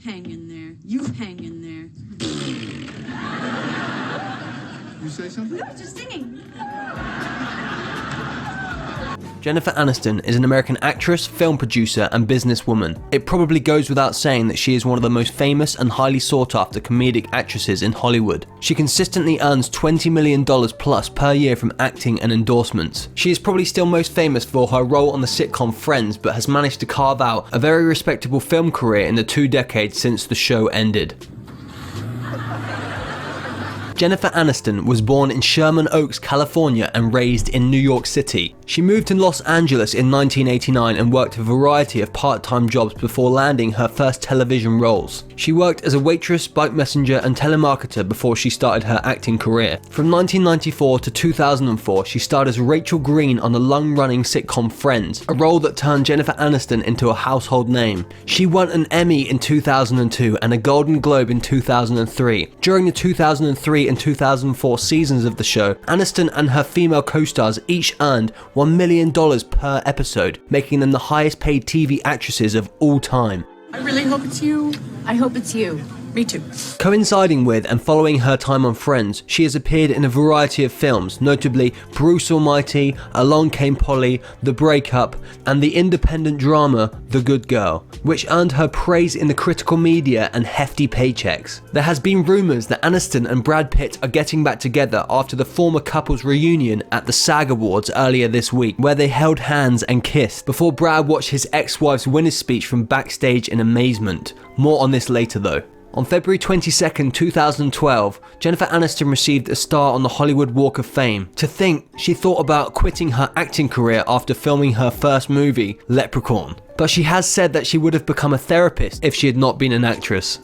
hang in there. You hang in there. You say something? No, just singing. Jennifer Aniston is an American actress, film producer, and businesswoman. It probably goes without saying that she is one of the most famous and highly sought after comedic actresses in Hollywood. She consistently earns $20 million plus per year from acting and endorsements. She is probably still most famous for her role on the sitcom Friends, but has managed to carve out a very respectable film career in the 2 decades since the show ended. Jennifer Aniston was born in Sherman Oaks, California and raised in New York City. She moved to Los Angeles in 1989 and worked a variety of part-time jobs before landing her first television roles. She worked as a waitress, bike messenger and telemarketer before she started her acting career. From 1994 to 2004, she starred as Rachel Green on the long-running sitcom Friends, a role that turned Jennifer Aniston into a household name. She won an Emmy in 2002 and a Golden Globe in 2003. During the 2003 and 2004 seasons of the show, Aniston and her female co-stars each earned $1 million per episode, making them the highest paid TV actresses of all time. I really hope it's you. I hope it's you. Me too. Coinciding with and following her time on Friends, she has appeared in a variety of films, notably Bruce Almighty, Along Came Polly, The Breakup, and the independent drama The Good Girl, which earned her praise in the critical media and hefty paychecks. There has been rumours that Aniston and Brad Pitt are getting back together after the former couple's reunion at the SAG Awards earlier this week, where they held hands and kissed, before Brad watched his ex-wife's winner's speech from backstage in amazement. More on this later though. On February 22nd, 2012, Jennifer Aniston received a star on the Hollywood Walk of Fame. To think, she thought about quitting her acting career after filming her first movie, Leprechaun. But she has said that she would have become a therapist if she had not been an actress.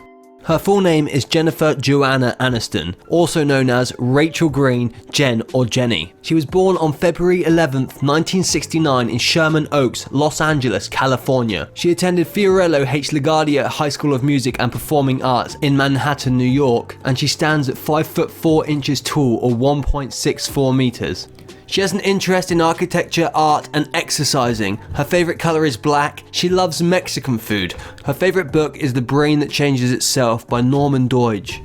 Her full name is Jennifer Joanna Aniston, also known as Rachel Green, Jen or Jenny. She was born on February 11th, 1969 in Sherman Oaks, Los Angeles, California. She attended Fiorello H. LaGuardia High School of Music and Performing Arts in Manhattan, New York, and she stands at 5 foot 4 inches tall or 1.64 meters. She has an interest in architecture, art, and exercising. Her favourite colour is black. She loves Mexican food. Her favourite book is The Brain That Changes Itself by Norman Doidge.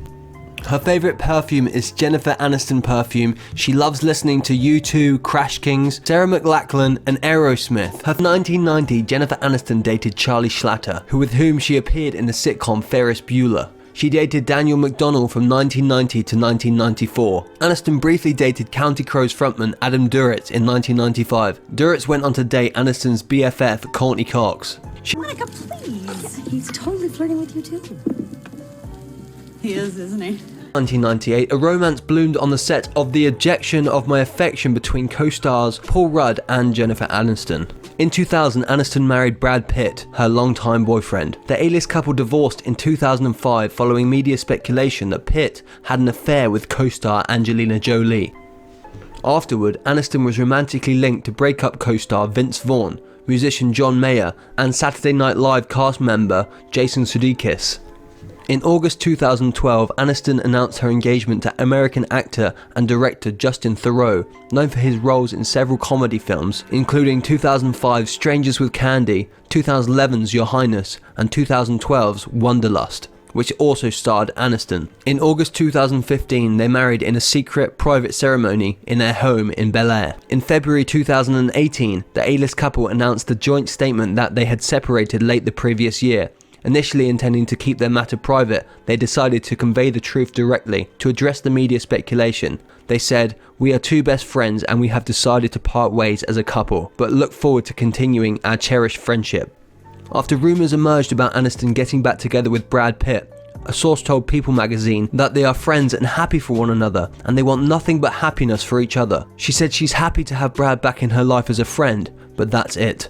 Her favourite perfume is Jennifer Aniston perfume. She loves listening to U2, Crash Kings, Sarah McLachlan, and Aerosmith. Her 1990, Jennifer Aniston dated Charlie Schlatter, with whom she appeared in the sitcom Ferris Bueller. She dated Daniel McDonnell from 1990 to 1994. Aniston briefly dated Counting Crows frontman Adam Duritz in 1995. Duritz went on to date Aniston's BFF Courtney Cox. Monica, please. He's totally flirting with you too. He is, isn't he? 1998, a romance bloomed on the set of The Objection of My Affection between co-stars Paul Rudd and Jennifer Aniston. In 2000, Aniston married Brad Pitt, her longtime boyfriend. The A-list couple divorced in 2005 following media speculation that Pitt had an affair with co-star Angelina Jolie. Afterward, Aniston was romantically linked to breakup co-star Vince Vaughn, musician John Mayer, and Saturday Night Live cast member Jason Sudeikis. In August 2012, Aniston announced her engagement to American actor and director Justin Theroux, known for his roles in several comedy films, including 2005's Strangers with Candy, 2011's Your Highness, and 2012's Wanderlust, which also starred Aniston. In August 2015, they married in a secret, private ceremony in their home in Bel Air. In February 2018, the A-list couple announced a joint statement that they had separated late the previous year. Initially intending to keep their matter private, they decided to convey the truth directly to address the media speculation. They said, "We are two best friends and we have decided to part ways as a couple, but look forward to continuing our cherished friendship." After rumours emerged about Aniston getting back together with Brad Pitt, a source told People magazine that they are friends and happy for one another, and they want nothing but happiness for each other. She said she's happy to have Brad back in her life as a friend, but that's it.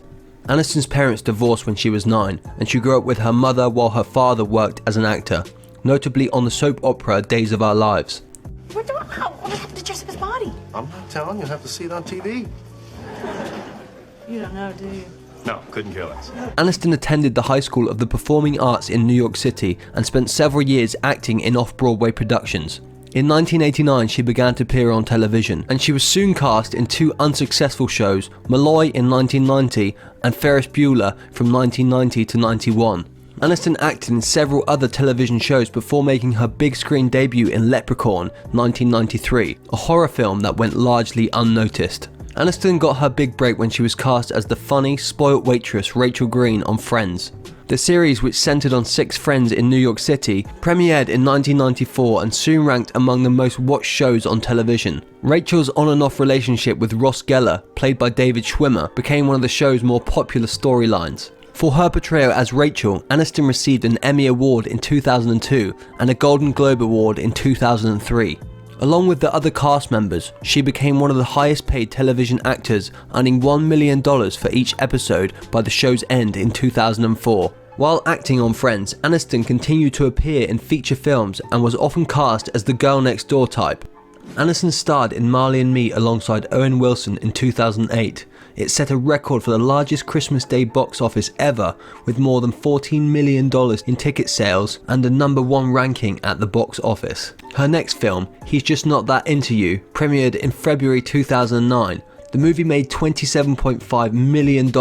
Aniston's parents divorced when she was 9, and she grew up with her mother while her father worked as an actor, notably on the soap opera Days of Our Lives. What happened to Jessica's body? I'm not telling, you'll have to see it on TV. You don't know, do you? No, couldn't care less. Aniston attended the High School of the Performing Arts in New York City and spent several years acting in off-Broadway productions. In 1989, she began to appear on television, and she was soon cast in 2 unsuccessful shows, Malloy in 1990 and Ferris Bueller from 1990 to 91. Aniston acted in several other television shows before making her big screen debut in Leprechaun 1993, a horror film that went largely unnoticed. Aniston got her big break when she was cast as the funny, spoilt waitress Rachel Green on Friends. The series, which centered on 6 friends in New York City, premiered in 1994 and soon ranked among the most watched shows on television. Rachel's on and off relationship with Ross Geller, played by David Schwimmer, became one of the show's more popular storylines. For her portrayal as Rachel, Aniston received an Emmy Award in 2002 and a Golden Globe Award in 2003. Along with the other cast members, she became one of the highest paid television actors, earning $1 million for each episode by the show's end in 2004. While acting on Friends, Aniston continued to appear in feature films and was often cast as the girl next door type. Aniston starred in Marley and Me alongside Owen Wilson in 2008. It set a record for the largest Christmas Day box office ever, with more than $14 million in ticket sales and a #1 ranking at the box office. Her next film, He's Just Not That Into You, premiered in February 2009. The movie made $27.5 million,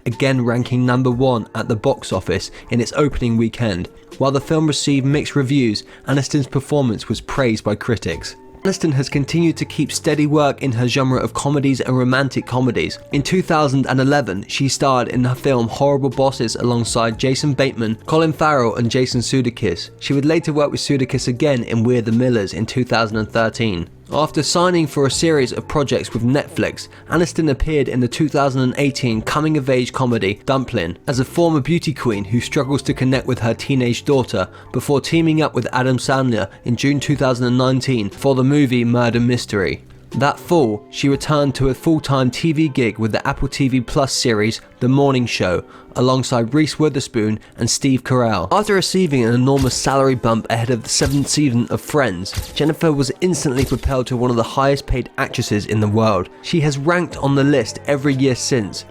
again ranking #1 at the box office in its opening weekend. While the film received mixed reviews, Aniston's performance was praised by critics. Aniston has continued to keep steady work in her genre of comedies and romantic comedies. In 2011, she starred in the film Horrible Bosses alongside Jason Bateman, Colin Farrell and Jason Sudeikis. She would later work with Sudeikis again in We're the Millers in 2013. After signing for a series of projects with Netflix, Aniston appeared in the 2018 coming-of-age comedy Dumplin' as a former beauty queen who struggles to connect with her teenage daughter before teaming up with Adam Sandler in June 2019 for the movie Murder Mystery. That fall, she returned to a full-time TV gig with the Apple TV Plus series The Morning Show, alongside Reese Witherspoon and Steve Carell. After receiving an enormous salary bump ahead of the 7th season of Friends, Jennifer was instantly propelled to one of the highest paid actresses in the world. She has ranked on the list every year since.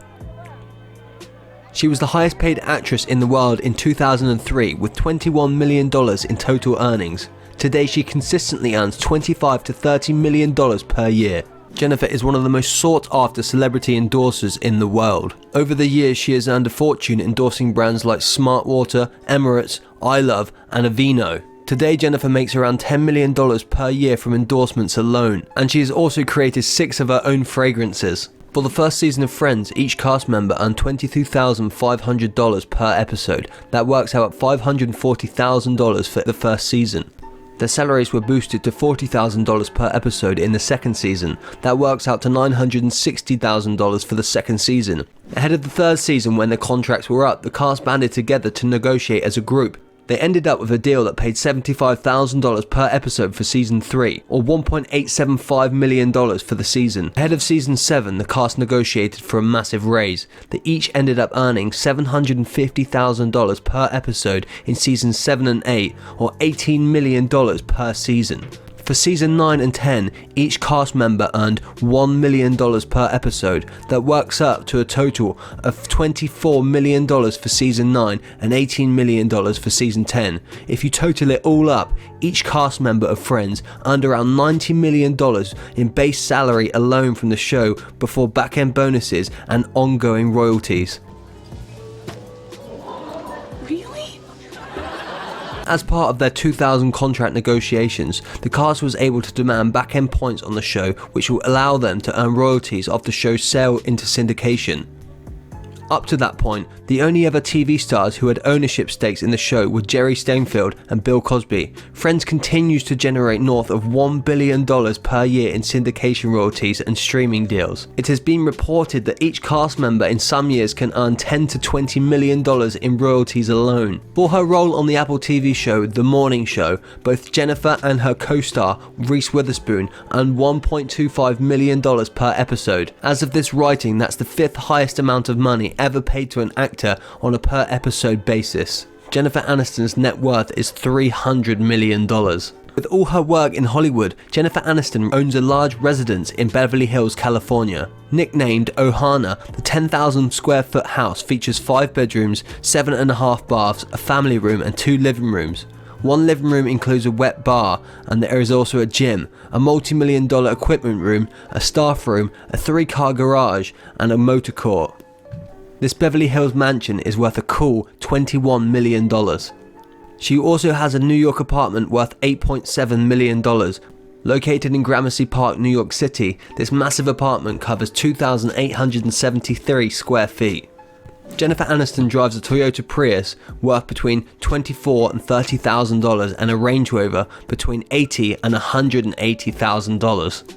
She was the highest paid actress in the world in 2003 with $21 million in total earnings. Today she consistently earns $25 to $30 million per year. Jennifer is one of the most sought after celebrity endorsers in the world. Over the years she has earned a fortune endorsing brands like Smartwater, Emirates, iLove and Aveeno. Today Jennifer makes around $10 million per year from endorsements alone, and she has also created 6 of her own fragrances. For the first season of Friends, each cast member earned $22,500 per episode. That works out at $540,000 for the first season. Their salaries were boosted to $40,000 per episode in the second season. That works out to $960,000 for the second season. Ahead of the third season, when their contracts were up, the cast banded together to negotiate as a group. They ended up with a deal that paid $75,000 per episode for season 3, or $1.875 million for the season. Ahead of season 7, the cast negotiated for a massive raise. They each ended up earning $750,000 per episode in seasons 7 and 8, or $18 million per season. For season 9 and 10, each cast member earned $1 million per episode. That works up to a total of $24 million for season 9 and $18 million for season 10. If you total it all up, each cast member of Friends earned around $90 million in base salary alone from the show before back-end bonuses and ongoing royalties. As part of their 2000 contract negotiations, the cast was able to demand back-end points on the show which will allow them to earn royalties off the show's sale into syndication. Up to that point, the only other TV stars who had ownership stakes in the show were Jerry Steinfeld and Bill Cosby. Friends continues to generate north of $1 billion per year in syndication royalties and streaming deals. It has been reported that each cast member in some years can earn $10 to $20 million in royalties alone. For her role on the Apple TV show The Morning Show, both Jennifer and her co-star Reese Witherspoon earned $1.25 million per episode. As of this writing, that's the 5th highest amount of money ever paid to an actor on a per episode basis. Jennifer Aniston's net worth is $300 million. With all her work in Hollywood, Jennifer Aniston owns a large residence in Beverly Hills, California. Nicknamed Ohana, the 10,000 square foot house features 5 bedrooms, 7.5 baths, a family room and 2 living rooms. One living room includes a wet bar, and there is also a gym, a multi-million-dollar equipment room, a staff room, a 3-car garage and a motor court. This Beverly Hills mansion is worth a cool $21 million. She also has a New York apartment worth $8.7 million. Located in Gramercy Park, New York City, this massive apartment covers 2,873 square feet. Jennifer Aniston drives a Toyota Prius worth between $24,000 and $30,000 and a Range Rover between $80,000 and $180,000.